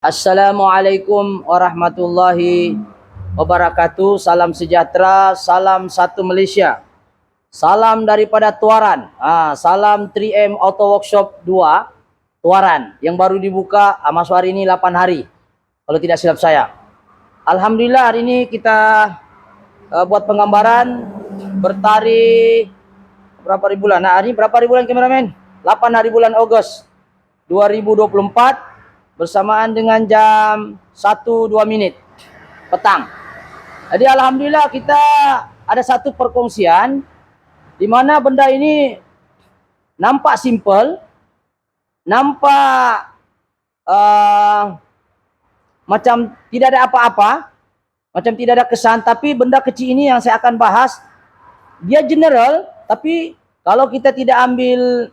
Assalamualaikum warahmatullahi wabarakatuh. Salam sejahtera, salam satu Malaysia. Salam daripada Tuaran. Salam 3M Auto Workshop 2 Tuaran yang baru dibuka masuk hari ini 8 hari. Kalau tidak silap saya. Alhamdulillah hari ini kita buat penggambaran bertarikh berapa hari bulan? Nah, hari berapa hari bulan kameramen? 8 hari bulan Ogos 2024. Bersamaan dengan jam 1.02 petang. Jadi alhamdulillah kita ada satu perkongsian di mana benda ini nampak simple, nampak macam tidak ada apa-apa, macam tidak ada kesan, tapi benda kecil ini yang saya akan bahas, dia general, tapi kalau kita tidak ambil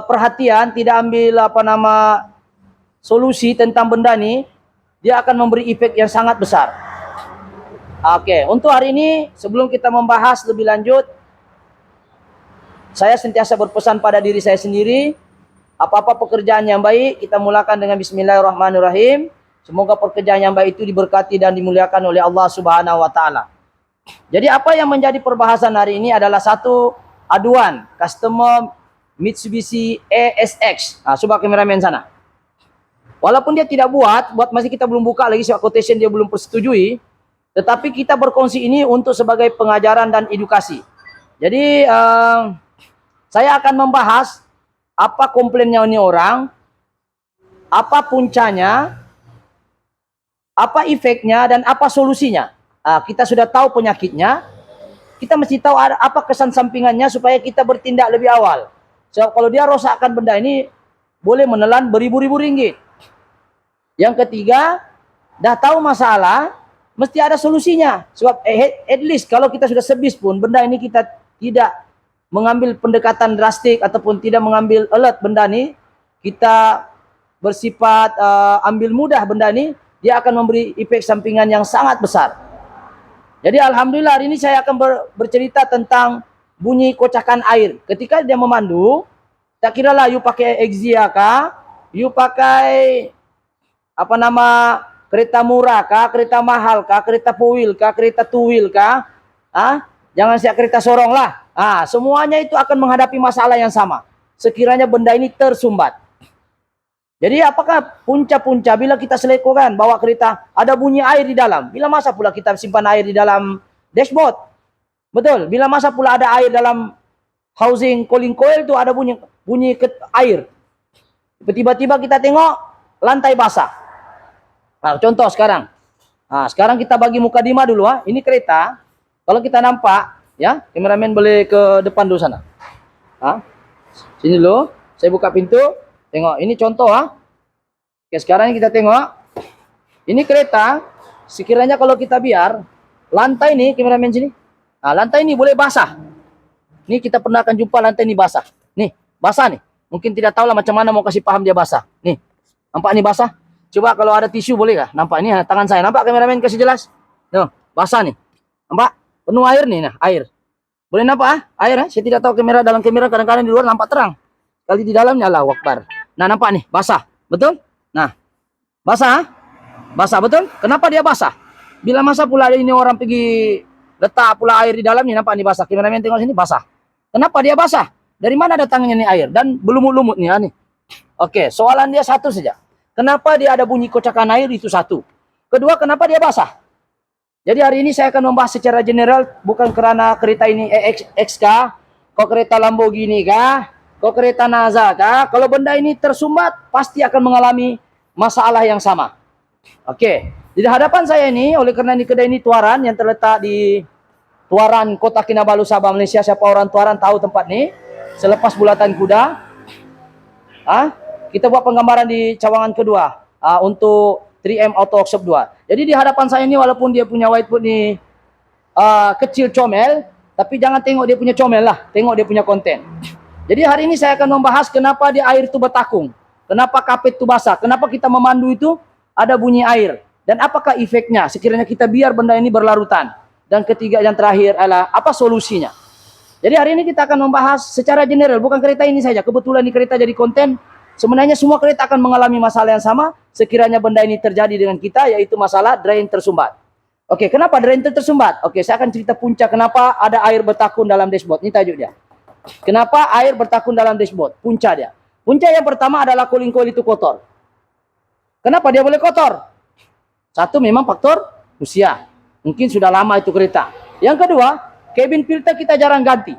perhatian, tidak ambil solusi tentang benda ni, dia akan memberi efek yang sangat besar. Oke, untuk hari ini sebelum kita membahas lebih lanjut, saya sentiasa berpesan pada diri saya sendiri, apa-apa pekerjaan yang baik kita mulakan dengan bismillahirrahmanirrahim. Semoga pekerjaan yang baik itu diberkati dan dimuliakan oleh Allah Subhanahu wa taala. Jadi apa yang menjadi perbahasan hari ini adalah satu aduan customer Mitsubishi ASX. Coba kameramen sana. Walaupun dia tidak buat masih kita belum buka lagi sebab quotation dia belum persetujui, tetapi kita berkongsi ini untuk sebagai pengajaran dan edukasi. Jadi saya akan membahas apa komplainnya ini orang, apa puncanya, apa efeknya, dan apa solusinya. Kita sudah tahu penyakitnya, kita mesti tahu apa kesan sampingannya supaya kita bertindak lebih awal. Sebab kalau dia rosakkan benda ini, boleh menelan beribu-ribu ringgit. Yang ketiga, dah tahu masalah, mesti ada solusinya. Sebab at least kalau kita sudah sebis pun, benda ini kita tidak mengambil pendekatan drastik ataupun tidak mengambil alert benda ini, kita bersifat ambil mudah benda ini, dia akan memberi efek sampingan yang sangat besar. Jadi alhamdulillah hari ini saya akan bercerita tentang bunyi kocakan air. Ketika dia memandu, tak kira lah you pakai Exia kah, you pakai kereta murah kah, kereta mahal kah, kereta four wheel kah, kereta two wheel kah, jangan siap kereta sorong lah. Semuanya itu akan menghadapi masalah yang sama sekiranya benda ini tersumbat. Jadi apakah punca-punca bila kita selekokan bawa kereta ada bunyi air di dalam? Bila masa pula kita simpan air di dalam dashboard? Betul. Bila masa pula ada air dalam housing cooling coil itu ada bunyi air. Tiba-tiba kita tengok lantai basah. Contoh sekarang. Sekarang kita bagi mukadimah dulu. Ini kereta. Kalau kita nampak, ya, kameramen boleh ke depan dulu sana. Sini dulu. Saya buka pintu. Tengok, ini contoh. Oke, sekarang kita tengok. Ini kereta. Sekiranya kalau kita biar lantai ini, kameramen sini. Lantai ini boleh basah. Ini kita pernah akan jumpa lantai ini basah. Nih, basah nih. Mungkin tidak tahu lah macam mana mau kasih paham dia basah. Nih, nampak ini basah? Coba kalau ada tisu boleh kah? Nampak ini tangan saya. Nampak kameramen kasih jelas? Tuh, basah nih. Nampak? Penuh air nih, air. Boleh nampak air? Saya tidak tahu dalam kamera kadang-kadang di luar nampak terang. Kali di dalamnya Allahu Akbar. Nah, nampak nih, basah. Betul? Nah, basah? Basah betul? Kenapa dia basah? Bila masa pula ini orang pergi letak pula air di dalam nih, nampak nih basah. Kameramen tengok sini basah. Kenapa dia basah? Dari mana datangnya nih air? Dan berlumut-lumut nih. Oke, soalan dia satu saja. Kenapa dia ada bunyi kocakan air itu satu. Kedua, kenapa dia basah? Jadi hari ini saya akan membahas secara general, bukan kerana kereta ini EX kah, kok kereta Lamborghini kah, kok kereta Naza kah. Kalau benda ini tersumbat, pasti akan mengalami masalah yang sama. Oke, di hadapan saya ini, oleh kerana ini kedai ini Tuaran yang terletak di Tuaran, Kota Kinabalu, Sabah, Malaysia. Siapa orang Tuaran tahu tempat ini. Selepas bulatan kuda, kita buat penggambaran di cawangan kedua untuk 3M Auto Workshop 2. Jadi di hadapan saya ini walaupun dia punya whiteboard ni kecil comel, tapi jangan tengok dia punya comel lah, tengok dia punya konten. Jadi hari ini saya akan membahas kenapa dia air itu bertakung, kenapa kapet itu basah, kenapa kita memandu itu ada bunyi air, dan apakah efeknya sekiranya kita biar benda ini berlarutan. Dan ketiga yang terakhir adalah apa solusinya. Jadi hari ini kita akan membahas secara general, bukan kereta ini saja. Kebetulan ini kereta jadi konten, Sebenarnya semua kereta akan mengalami masalah yang sama sekiranya benda ini terjadi dengan kita, yaitu masalah drain tersumbat. Oke, kenapa drain itu tersumbat? Oke, saya akan cerita punca kenapa ada air bertakun dalam dashboard. Ini tajuk dia. Kenapa air bertakun dalam dashboard? Punca dia. Punca yang pertama adalah cooling coil itu kotor. Kenapa dia boleh kotor? Satu, memang faktor usia. Mungkin sudah lama itu kereta. Yang kedua, cabin filter kita jarang ganti.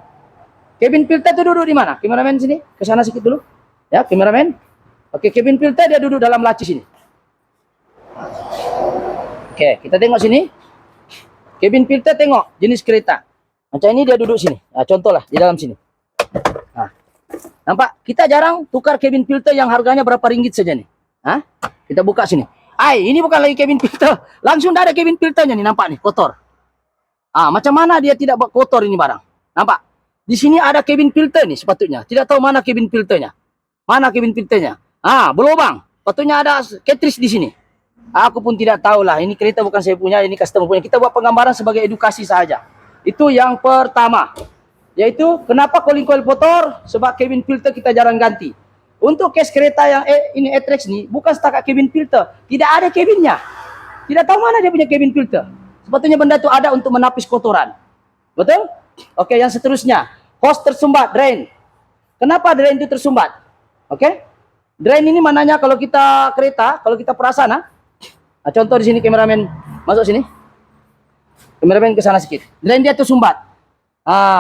Cabin filter itu duduk di mana? Kameramen sini, ke sana sedikit dulu. Ya, kameramen. Oke, cabin filter dia duduk dalam laci sini. Oke, kita tengok sini. Cabin filter tengok jenis kereta. Macam ini dia duduk sini. Nah, contohlah di dalam sini. Nah, nampak? Kita jarang tukar cabin filter yang harganya berapa ringgit saja nih. Hah? Kita buka sini. Ini bukan lagi cabin filter. Langsung dah ada cabin filternya nih, nampak nih, kotor. Macam mana dia tidak kotor ini barang? Nampak? Di sini ada cabin filter nih sepatutnya. Tidak tahu mana cabin filternya. Mana cabin filternya? Berlubang. Patutnya ada cartridge di sini. Aku pun tidak tahu lah. Ini kereta bukan saya punya, ini customer punya. Kita buat penggambaran sebagai edukasi saja. Itu yang pertama. Yaitu kenapa cooling coil kotor? Sebab cabin filter kita jarang ganti. Untuk case kereta yang ini E-Trax nih, bukan setakat cabin filter. Tidak ada cabinnya. Tidak tahu mana dia punya cabin filter. Sepatutnya benda itu ada untuk menapis kotoran. Betul? Oke, yang seterusnya. Hose tersumbat, drain. Kenapa drain itu tersumbat? Oke? Drain ini mananya kalau kita kereta, kalau kita perasan, contoh di sini kameramen masuk sini. Kameramen ke sana sedikit. Drain dia tersumbat.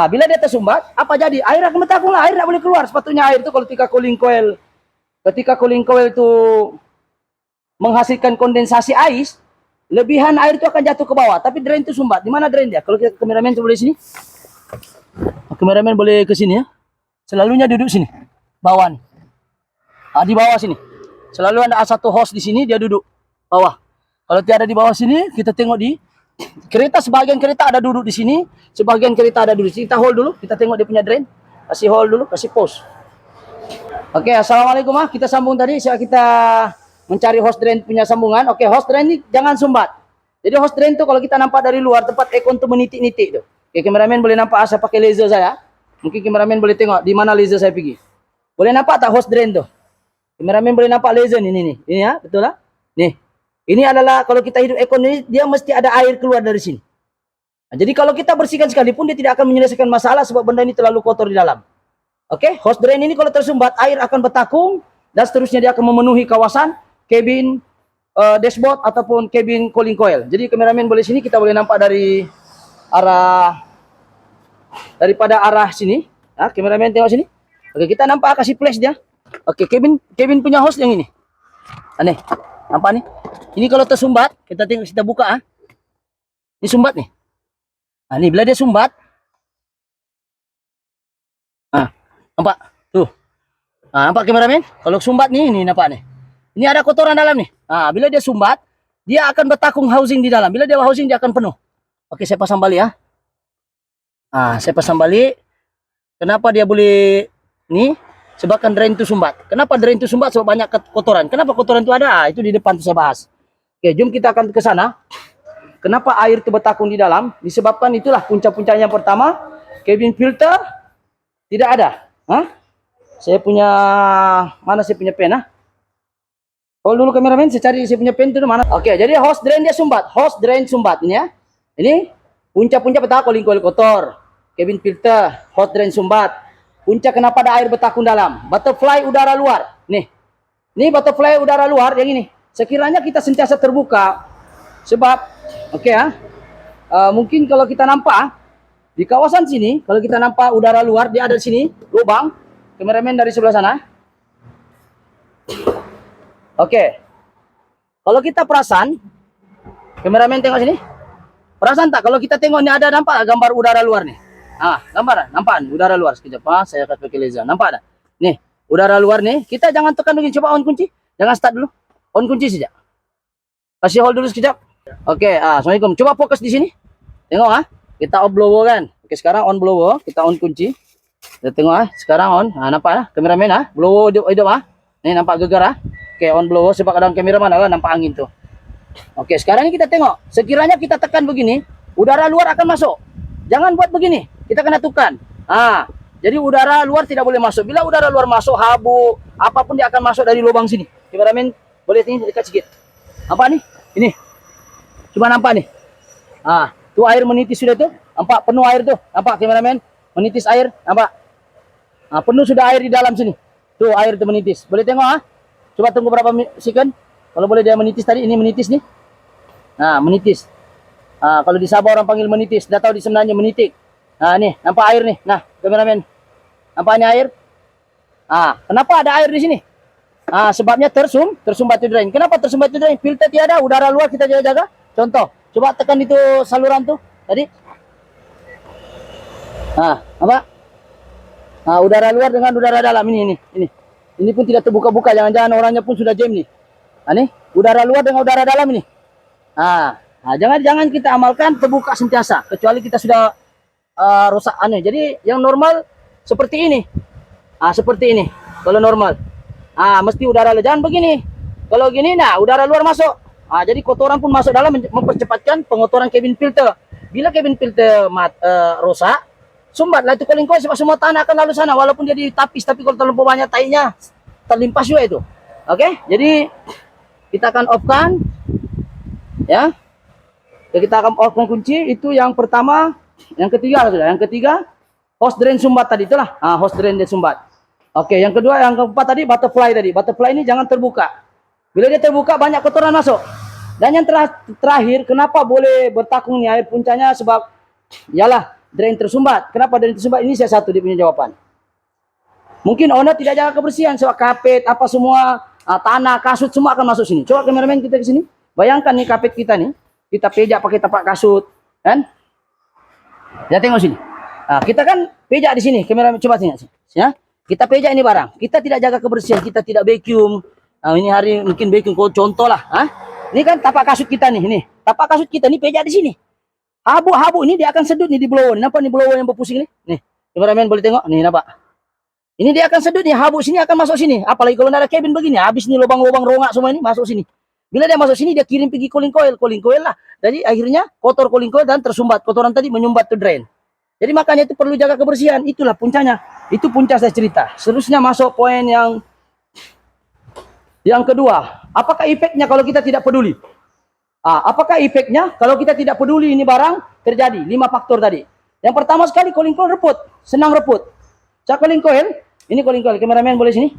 Bila dia tersumbat, apa jadi? Air akan bertakung lah, air tidak boleh keluar. Sepatutnya air itu ketika cooling coil itu menghasilkan kondensasi ais, lebihan air itu akan jatuh ke bawah. Tapi drain itu sumbat. Di mana drain dia? Kalau kita kameramen coba di sini. Kameramen boleh ke sini ya. Selalunya duduk sini. Bawah nih. Di bawah sini. Selalu ada satu hose di sini, dia duduk bawah. Kalau tiada di bawah sini, kita tengok di kereta, sebagian kereta ada duduk di sini, sebagian kereta ada duduk di sini. Kita hold dulu, kita tengok dia punya drain. Kasih hold dulu, kasih pause. Oke, assalamualaikum kita sambung tadi. Kita mencari hose drain punya sambungan. Oke, hose drain ini jangan sumbat. Jadi hose drain itu kalau kita nampak dari luar, tempat aircon itu menitik-nitik tuh. Oke, kameramen boleh nampak saya pakai laser saya. Mungkin kameramen boleh tengok di mana laser saya pergi. Boleh nampak tak hose drain tuh? Kameramen boleh nampak laser nih. Ini ya, betul lah. Nih. Ini adalah kalau kita hidup aircon ini, dia mesti ada air keluar dari sini. Jadi kalau kita bersihkan sekalipun, dia tidak akan menyelesaikan masalah sebab benda ini terlalu kotor di dalam. Oke, hose drain ini kalau tersumbat, air akan bertakung dan seterusnya dia akan memenuhi kawasan cabin dashboard ataupun cabin cooling coil. Jadi kameramen boleh sini, kita boleh nampak daripada arah sini. Kameramen tengok sini. Oke, kita nampak kasih flash dia. Oke, cabin punya hose yang ini. Nih, nampak nih. Ini kalau tersumbat, kita tengok, kita buka. Ini sumbat nih. Nih bila dia sumbat. Nampak? Tuh. Nampak kameramen? Kalau sumbat nih, ini nampak nih. Ini ada kotoran dalam nih. Bila dia sumbat, dia akan bertakung housing di dalam. Bila dia housing, dia akan penuh. Oke, saya pasang balik ya. Saya pasang balik. Kenapa dia boleh nih? Sebabkan drain itu sumbat. Kenapa drain itu sumbat? Sebab banyak kotoran. Kenapa kotoran itu ada? Itu di depan saya bahas. Oke, jom kita akan ke sana. Kenapa air itu bertakung di dalam? Disebabkan itulah punca-puncanya. Pertama, cabin filter tidak ada. Saya punya, mana saya punya pen? Hold dulu kameramen, saya cari saya punya pen itu mana. Oke, jadi hose drain dia sumbat. Hose drain sumbat ini ya. Ini punca-punca pertama, cooling coil kotor, cabin filter, hose drain sumbat. Punca kenapa ada air bertakung dalam? Butterfly udara luar. Nih butterfly udara luar yang ini. Sekiranya kita sentiasa terbuka, sebab, mungkin kalau kita nampak di kawasan sini, kalau kita nampak udara luar, dia ada di sini, lubang. Kameramen dari sebelah sana. Oke. Kalau kita perasan, kameramen tengok sini. Perasan tak? Kalau kita tengok ini ada nampak gambar udara luar nih. Gambar, nampak udara luar. Sekejap, saya akan pakai laser. Nampak tak? Nih, udara luar nih. Kita jangan tekan begini. Coba on kunci. Jangan start dulu. On kunci saja. Kasih hold dulu sekejap. Oke, assalamualaikum. Coba fokus di sini. Tengok kita off blower kan. Oke, sekarang on blower. Kita on kunci. Kita tengok sekarang on. Nampak kameramen blower hidup Nih nampak gegar Oke, on blower sebab kadang kameraman nampak angin tuh. Oke, sekarang ini kita tengok. Sekiranya kita tekan begini, udara luar akan masuk. Jangan buat begini. Kita kena tekan. Jadi udara luar tidak boleh masuk. Bila udara luar masuk, habu, apapun dia akan masuk dari lubang sini. Kameramen boleh tinggi dekat sedikit. Nampak nih? Ini. Coba nampak nih. Ah, tuh air menitis sudah tuh. Nampak penuh air tuh. Nampak kameramen? Menitis air, nampak? Ah, penuh sudah air di dalam sini. Tuh air tuh menitis. Boleh tengok ah? Coba tunggu berapa second. Kalau boleh dia menitis tadi, ini menitis nih. Nah, menitis. Ah, kalau di Sabah orang panggil menitis, dah tahu di sebenarnya menitik. Nah, nih, nampak air nih. Nah, kameramen. Nampaknya air? Ah, kenapa ada air di sini? Ah, sebabnya tersumbat to drain. Kenapa tersumbat to drain? Filter tiada, udara luar kita jaga-jaga. Contoh, coba tekan itu saluran tuh tadi. Ah, apa? Ah, udara luar dengan udara dalam ini. Ini pun tidak terbuka-buka, jangan-jangan orangnya pun sudah jam nih. Ah, nih, udara luar dengan udara dalam ini. Nah, jangan kita amalkan terbuka sentiasa, kecuali kita sudah rusak aneh. Jadi yang normal seperti ini. Ah, seperti ini. Kalau normal. Ah, mesti udara jangan begini. Kalau gini, nah udara luar masuk. Ah, jadi kotoran pun masuk dalam mempercepatkan pengotoran cabin filter. Bila cabin filter rusak, sumbatlah itu kolingkoi sebab semua tanah akan lalu sana walaupun dia ditapis, tapi kalau terlalu banyak tainya terlimpas juga itu. Oke? Jadi kita akan off-kan ya. Kita akan off-kan kunci itu yang pertama, yang ketiga sudah. Yang ketiga hose drain sumbat tadi itulah. Ah, hose drain dia sumbat. Oke, yang kedua, yang keempat tadi butterfly tadi. Butterfly ini jangan terbuka. Bila dia terbuka banyak kotoran masuk. Dan yang terakhir, kenapa boleh bertakung nih air puncanya? Sebab yalah drain tersumbat. Kenapa drain tersumbat? Ini saya satu dia punya jawaban. Mungkin owner tidak jaga kebersihan, sebab kapet apa semua, tanah, kasut semua akan masuk sini. Coba kameramen kita ke sini. Bayangkan nih kapet kita nih, kita pejak pakai tapak kasut, kan? Ya tengok sini. Nah, kita kan pejak di sini. Kameramen coba tengok sini, ya. Kita pejak ini barang. Kita tidak jaga kebersihan, kita tidak vacuum. Nah, ini hari mungkin vacuum, contoh lah. Ini kan tapak kasut kita nih, tapak kasut kita nih pejak di sini. Habu ini dia akan sedut nih di blower. Nampak nih blower yang berpusing nih? Nih, kameramen boleh tengok. Nih, nampak? Ini dia akan sedut nih, habu sini akan masuk sini. Apalagi kalau ada cabin begini, habis nih lubang-lubang rongak semua ini masuk sini. Bila dia masuk sini, dia kirim pergi cooling coil lah. Jadi akhirnya kotor cooling coil dan tersumbat. Kotoran tadi menyumbat ke drain. Jadi makanya itu perlu jaga kebersihan. Itulah puncanya. Itu puncak saya cerita. Seterusnya masuk poin yang kedua. Apakah efeknya kalau kita tidak peduli? Apakah efeknya kalau kita tidak peduli ini barang terjadi? 5 faktor tadi. Yang pertama sekali cooling coil reput. Senang reput. Cak cooling coil. Ini cooling coil. Kameramen boleh sini.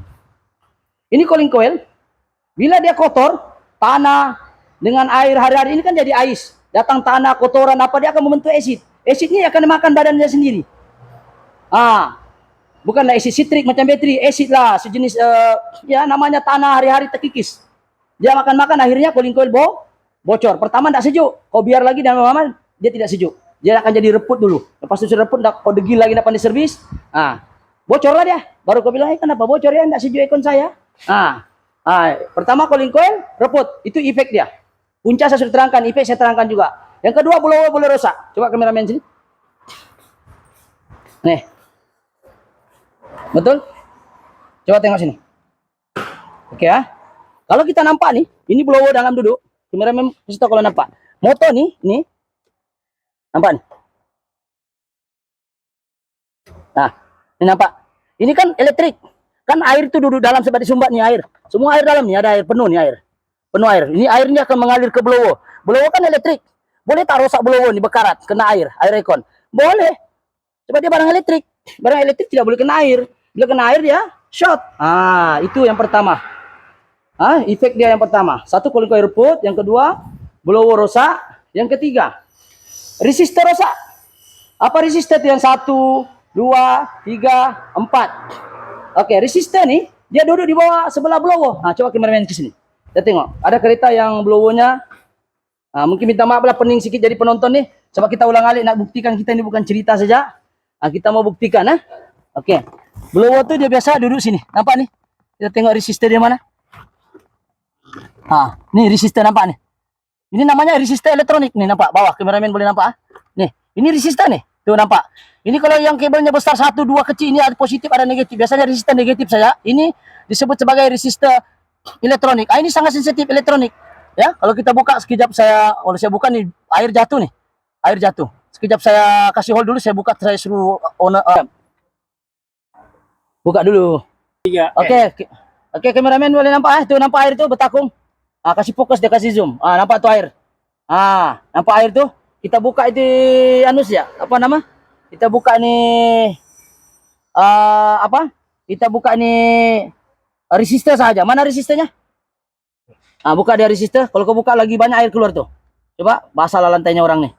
Ini cooling coil. Bila dia kotor, tanah dengan air hari-hari ini kan jadi ais. Datang tanah, kotoran apa dia akan membentuk acid. Acidnya akan makan badannya sendiri. Bukanlah acid citrik macam bateri, acid lah sejenis ya namanya tanah hari-hari terkikis. Dia makan akhirnya cooling coil bocor. Pertama tidak sejuk, kau biar lagi dan lama dia tidak sejuk. Dia akan jadi reput dulu. Lepas itu sudah reput, kau degil lagi nak pandai servis. Bocor lah dia. Baru kau bilang, kenapa bocor ya? Tidak sejuk ekon saya. Pertama cooling coil reput, itu efek dia. Puncak saya sudah terangkan, efek saya terangkan juga. Yang kedua blower boleh rusak. Coba kameramen sini. Nih. Betul? Coba tengok sini. Oke ya. Kalau kita nampak nih, ini blower dalam duduk. Kameramen kasih tahu kalau nampak. Motor nih, ini. Nampak nih. Nah, ini nampak. Ini kan elektrik. Kan air itu duduk dalam sebab disumbat nih air. Semua air dalam nih, ada air penuh nih air. Penuh air. Ini airnya akan mengalir ke blower. Blower kan elektrik. Boleh tak rosak blower nih berkarat, kena air aircon? Boleh. Sebab dia barang elektrik. Barang elektrik tidak boleh kena air. Bila kena air dia short. Itu yang pertama. Efek dia yang pertama. Satu cooling coil reput, yang kedua blower rusak, yang ketiga resistor rusak. Apa resistor itu? Yang 1, 2, 3, 4. Oke, resistor nih dia duduk di bawah sebelah blower. Coba kameramen ke sini. Kita tengok. Ada kereta yang blowernya mungkin minta maaf lah pening sikit jadi penonton nih. Sebab kita ulang alik nak buktikan kita ini bukan cerita saja. Kita mau buktikan. Oke. Blower tuh dia biasa duduk sini. Nampak nih? Kita tengok resistor dia mana. Nih resistor nampak nih. Ini namanya resistor elektronik nih, nampak bawah. Kameramen boleh nampak? Nih, ini resistor nih. Tuh nampak. Ini kalau yang kabelnya besar 1, 2 kecil ini ada positif ada negatif. Biasanya resistor negatif saya. Ini disebut sebagai resistor elektronik. Ini sangat sensitif elektronik. Ya, kalau kita buka sekejap kalau saya buka nih air jatuh nih. Air jatuh. Sekejap saya kasih hold dulu, saya buka, saya suruh owner Buka dulu. Oke. Oke, kameramen boleh nampak tuh, nampak air tuh bertakung. Kasih fokus, dia kasih zoom. Nampak tuh air. Nampak air tuh? Kita buka itu anus ya. Apa nama? Kita buka nih apa? Kita buka nih resistor saja. Mana resistornya? Buka dia resistor. Kalau kau buka lagi banyak air keluar tuh. Coba basah lantainya orang nih.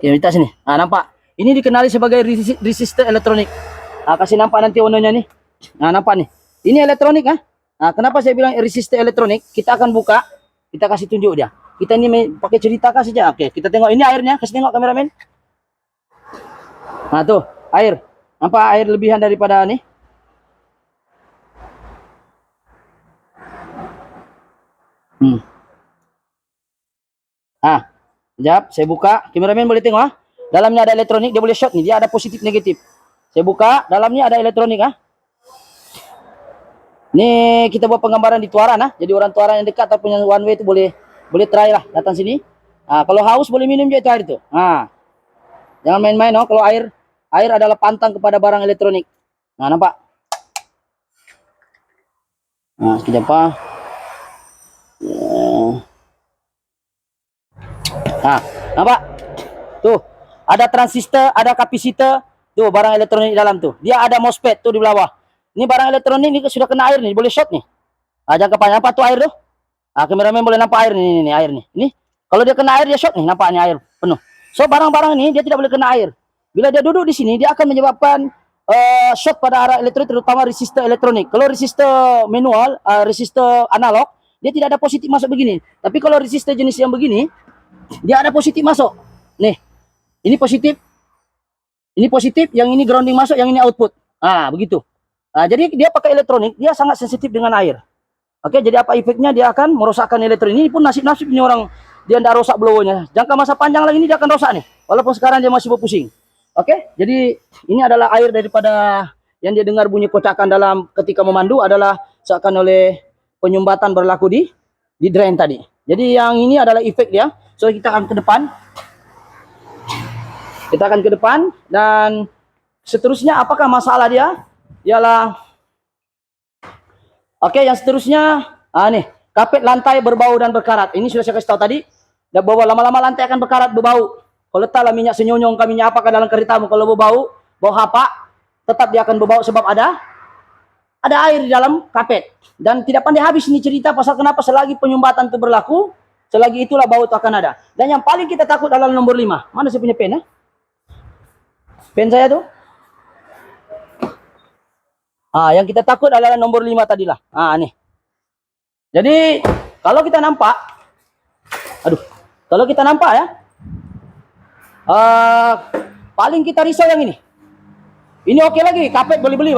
Kita sini. Nampak? Ini dikenali sebagai resistor elektronik. Kasih nampak nanti warnanya nih. Nampak nih. Ini elektronik kenapa saya bilang resistor elektronik? Kita akan buka, kita kasih tunjuk dia. Kita ini pakai cerita saja. Oke, kita tengok ini airnya. Kasih tengok kameramen. Tuh, air. Nampak air lebihan daripada nih. Sekejap, saya buka. Kameramen boleh tengok dalamnya ada elektronik, dia boleh short nih. Dia ada positif negatif. Saya buka, dalamnya ada elektronik Ini kita buat penggambaran di Tuaran Jadi orang Tuaran yang dekat ataupun yang one way itu boleh try lah datang sini. Kalau haus boleh minum juga itu air itu. Jangan main-main kalau air adalah pantang kepada barang elektronik. Nampak? Sekejap nampak? Tuh, ada transistor, ada kapasitor, tuh barang elektronik di dalam tuh. Dia ada MOSFET tuh di bawah. Ini barang elektronik ini sudah kena air nih, boleh short nih. Jangan kepanjang apa tuh air tuh? Kameramen boleh nampak air nih, air nih. Ini kalau dia kena air dia short nih, nampak nih air penuh. So barang-barang ini dia tidak boleh kena air. Bila dia duduk di sini, dia akan menyebabkan short pada arah elektronik, terutama resistor elektronik. Kalau resistor manual, resistor analog, dia tidak ada positif masuk begini. Tapi kalau resistor jenis yang begini, dia ada positif masuk. Nih, ini positif, yang ini grounding masuk, yang ini output. Begitu. Jadi dia pakai elektronik, dia sangat sensitif dengan air. Oke, jadi apa efeknya? Dia akan merosakkan elektronik. Ini pun nasib-nasib ini orang, dia tidak rosak blowernya. Jangka masa panjang lagi ini dia akan rosak nih. Walaupun sekarang dia masih berpusing. Oke, jadi ini adalah air daripada yang dia dengar bunyi kocakan dalam ketika memandu adalah seakan oleh penyumbatan berlaku di drain tadi. Jadi yang ini adalah efek dia. So kita akan ke depan. Dan seterusnya apakah masalah dia? Ialah yang seterusnya nih, kapet lantai berbau dan berkarat. Ini sudah saya kasih tahu tadi. Dan bahwa lama-lama lantai akan berkarat, berbau. Kalau letaklah minyak senyonyong minyak apakah dalam keretamu, kalau bau hapak, tetap dia akan berbau sebab ada air di dalam kapet. Dan tidak pandai habis ini cerita pasal kenapa selagi penyumbatan itu berlaku, selagi itulah bau itu akan ada. Dan yang paling kita takut adalah nomor 5. Mana saya punya pen Pen saya tuh. Yang kita takut adalah nomor 5 tadilah. Nih. Jadi kalau kita nampak, ya, paling kita risau yang ini. Ini oke lagi, kapet boleh beli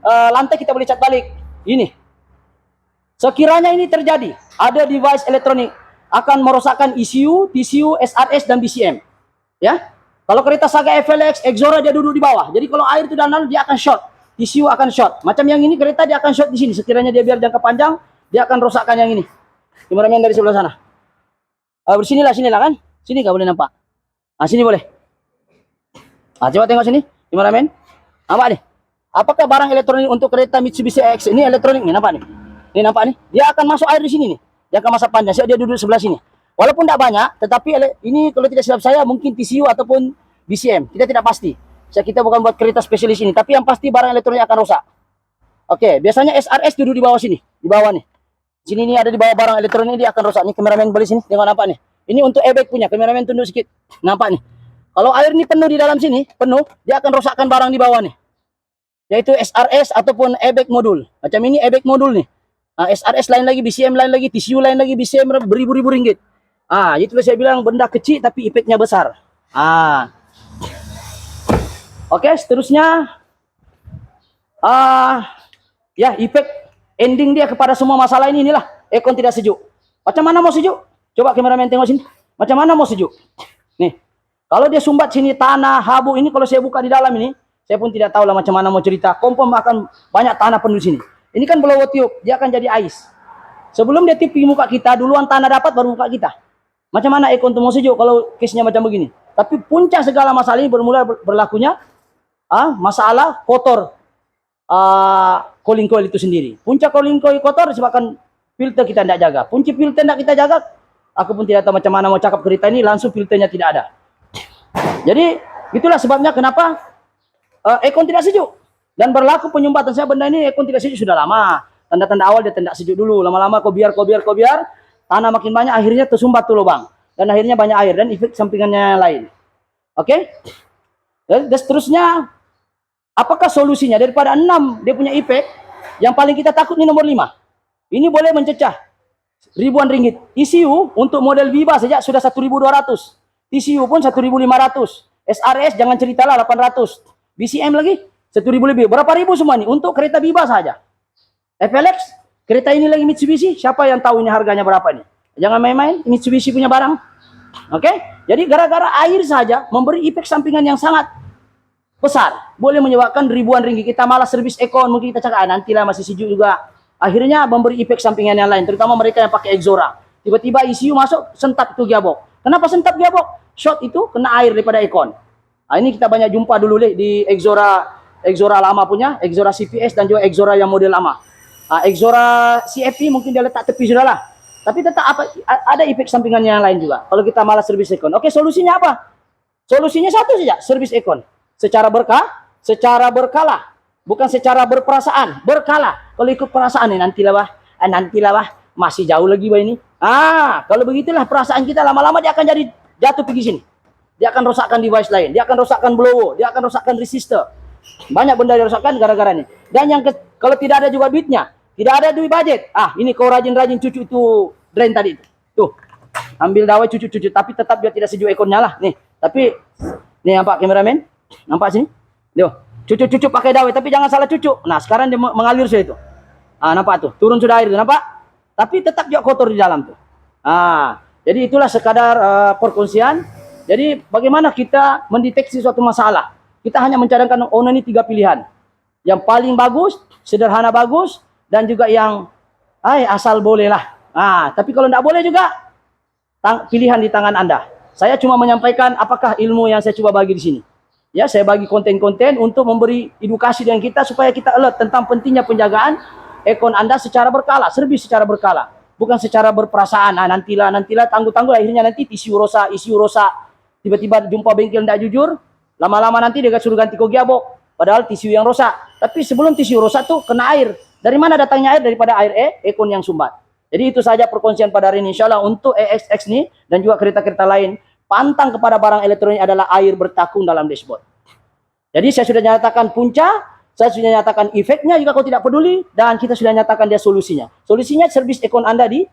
lantai kita boleh cat balik. Ini. Sekiranya ini terjadi, ada device elektronik akan merosakkan ECU, TCU, SRS dan BCM. Ya. Kalau kereta Saga FLX, Exora dia duduk di bawah. Jadi kalau air itu dalam dia akan short. TCU akan short. Macam yang ini kereta dia akan short di sini. Sekiranya dia biar jangka panjang, dia akan rosakkan yang ini. Kameramen dari sebelah sana. Bersinilah kan? Sini nggak boleh nampak. Sini boleh. Coba tengok sini, kameramen. Nampak nih. Apakah barang elektronik untuk kereta Mitsubishi AX ini elektronik nih, nampak nih? Ini nampak nih. Dia akan masuk air di sini nih. Dia akan masuk panjang. Dia duduk sebelah sini. Walaupun tidak banyak, tetapi ini kalau tidak silap saya mungkin TCU ataupun BCM. Kita tidak pasti. Kita bukan buat kereta spesialis ini, tapi yang pasti barang elektronik akan rusak. Oke, biasanya SRS duduk di bawah sini, di bawah nih. Sini ini ada di bawah barang elektronik, dia akan rusak. Nih kameramen balik sini, tengok nampak nih. Ini untuk airbag punya, kameramen tunduk sedikit. Nampak nih. Kalau air ini penuh di dalam sini, dia akan rosakkan barang di bawah nih. Yaitu SRS ataupun airbag modul. Macam ini airbag modul nih. SRS lain lagi, BCM lain lagi, TCU lain lagi, BCM beribu-ribu ringgit. Itulah saya bilang benda kecil tapi efeknya besar. Oke, seterusnya efek ending dia kepada semua masalah ini inilah aircon tidak sejuk. Macam mana mau sejuk? Coba kameramen tengok sini. Macam mana mau sejuk? Nih. Kalau dia sumbat sini tanah, habu ini kalau saya buka di dalam ini, saya pun tidak tahu lah macam mana mau cerita. Kompon akan banyak tanah penuh sini. Ini kan blower tube, dia akan jadi ais. Sebelum dia tipi muka kita, duluan tanah dapat baru muka kita. Macam mana aircon itu mau sejuk kalau case-nya macam begini? Tapi puncak segala masalah ini bermula berlakunya masalah kotor cooling coil itu sendiri. Punca cooling coil kotor disebabkan filter kita tidak jaga. Punci filter tidak kita jaga, aku pun tidak tahu macam mana mau cakap kereta ini, langsung filternya tidak ada. Jadi itulah sebabnya kenapa aircon tidak sejuk. Dan berlaku penyumbatan saya benda ini aircon tidak sejuk sudah lama. Tanda-tanda awal dia tidak sejuk dulu. Lama-lama kau biar, tanah makin banyak, akhirnya tersumbat tuh lubang. Dan akhirnya banyak air dan efek sampingannya lain. Oke? Dan seterusnya, apakah solusinya? Daripada 6 dia punya efek, yang paling kita takut ini nomor 5. Ini boleh mencecah ribuan ringgit. ECU untuk model Viva saja sudah 1.200. TCU pun 1.500. SRS jangan ceritalah 800. BCM lagi 1.000 lebih. Berapa ribu semua ini untuk kereta Viva saja. FLX, kereta ini lagi Mitsubishi, siapa yang tahu ini harganya berapa nih? Jangan main-main, Mitsubishi punya barang. Oke? Jadi gara-gara air saja memberi efek sampingan yang sangat besar. Boleh menyebabkan ribuan ringgit. Kita malah servis aircon, mungkin kita cakap, nantilah masih sejuk juga. Akhirnya memberi efek sampingan yang lain, terutama mereka yang pakai Exora. Tiba-tiba ECU masuk, sentap itu gearbox. Kenapa sentap gearbox? Short itu kena air daripada aircon. Nah, ini kita banyak jumpa dulu di Exora lama punya, Exora CPS dan juga Exora yang model lama. Exora CFP mungkin dia letak tepi sudah lah. Tapi tetap ada efek sampingan yang lain juga. Kalau kita malah servis aircon. Oke, solusinya apa? Solusinya satu saja, servis aircon. Secara berkala. Bukan secara berperasaan, berkala. Kalau ikut perasaan nih nantilah bah, masih jauh lagi bah ini. Kalau begitulah perasaan kita lama-lama dia akan jadi jatuh pergi sini. Dia akan rosakkan device lain, dia akan rosakkan blower, dia akan rosakkan resistor. Banyak benda dirosakkan gara-gara ini. Dan yang kalau tidak ada juga duitnya, tidak ada duit budget. Ini kau rajin-rajin cucu itu drain tadi. Tuh, ambil dawai cucu-cucu, tapi tetap dia tidak sejuk ekornya lah. Nih, tapi nih nampak kameramen, nampak sini. Tuh. Cucu-cucu pakai dawai, tapi jangan salah cucu. Nah, sekarang dia mengalir sudah itu. Nampak tuh, turun sudah air tuh, nampak? Tapi tetap dia kotor di dalam tuh. Jadi itulah sekadar perkongsian. Jadi bagaimana kita mendeteksi suatu masalah? Kita hanya mencadangkan ini 3 pilihan. Yang paling bagus, sederhana bagus, dan juga yang asal boleh lah. Tapi kalau tidak boleh juga, pilihan di tangan Anda. Saya cuma menyampaikan apakah ilmu yang saya coba bagi di sini. Ya, saya bagi konten-konten untuk memberi edukasi dengan kita supaya kita alert tentang pentingnya penjagaan aircon Anda secara berkala, servis secara berkala, bukan secara berperasaan. Nantilah tangguh-tangguh akhirnya nanti ECU rosak, tiba-tiba jumpa bengkel tidak jujur, lama-lama nanti dia suruh ganti gearbox, padahal TCU yang rosak. Tapi sebelum TCU rosak tuh kena air. Dari mana datangnya air? Daripada air aircon yang sumbat. Jadi itu saja perkongsian pada hari ini. Insyaallah untuk EXX ini dan juga kereta-kereta lain, pantang kepada barang elektronik adalah air bertakung dalam dashboard. Jadi saya sudah nyatakan punca, saya sudah nyatakan efeknya juga kau tidak peduli, dan kita sudah nyatakan dia solusinya. Solusinya servis aircon Anda di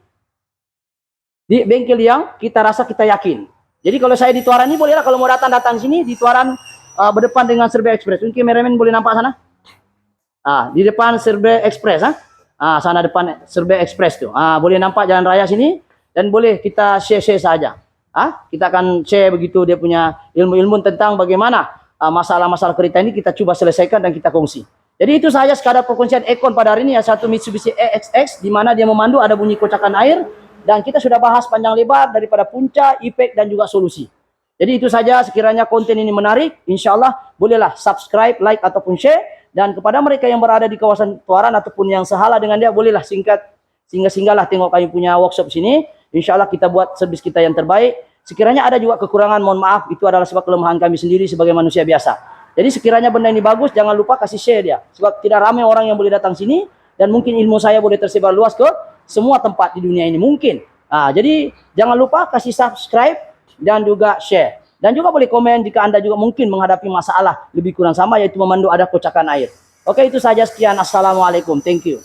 bengkel yang kita rasa kita yakin. Jadi kalau saya di Tuaran ini bolehlah, kalau mau datang sini di Tuaran berdepan dengan Serba Express. Mungkin kameramen boleh nampak sana. Di depan Serba Express, sana depan Serba Express tuh. Boleh nampak jalan raya sini dan boleh kita share saja. Kita akan share begitu dia punya ilmu-ilmu tentang bagaimana masalah-masalah kereta ini kita coba selesaikan dan kita kongsi. Jadi itu saja sekadar perkongsian aircon pada hari ini, ya, satu Mitsubishi EXX di mana dia memandu ada bunyi kocakan air, dan kita sudah bahas panjang lebar daripada punca, efek dan juga solusi. Jadi itu saja, sekiranya konten ini menarik, insya Allah bolehlah subscribe, like ataupun share, dan kepada mereka yang berada di kawasan Tuaran ataupun yang sehala dengan dia bolehlah singgah-singgahlah tengok kami punya workshop sini. Insya Allah kita buat servis kita yang terbaik. Sekiranya ada juga kekurangan, mohon maaf, itu adalah sebab kelemahan kami sendiri sebagai manusia biasa. Jadi sekiranya benda ini bagus, jangan lupa kasih share dia. Sebab tidak ramai orang yang boleh datang sini, dan mungkin ilmu saya boleh tersebar luas ke semua tempat di dunia ini, mungkin. Jadi jangan lupa kasih subscribe dan juga share. Dan juga boleh komen jika Anda juga mungkin menghadapi masalah lebih kurang sama, yaitu memandu ada kocakan air. Oke, itu saja, sekian. Assalamualaikum. Thank you.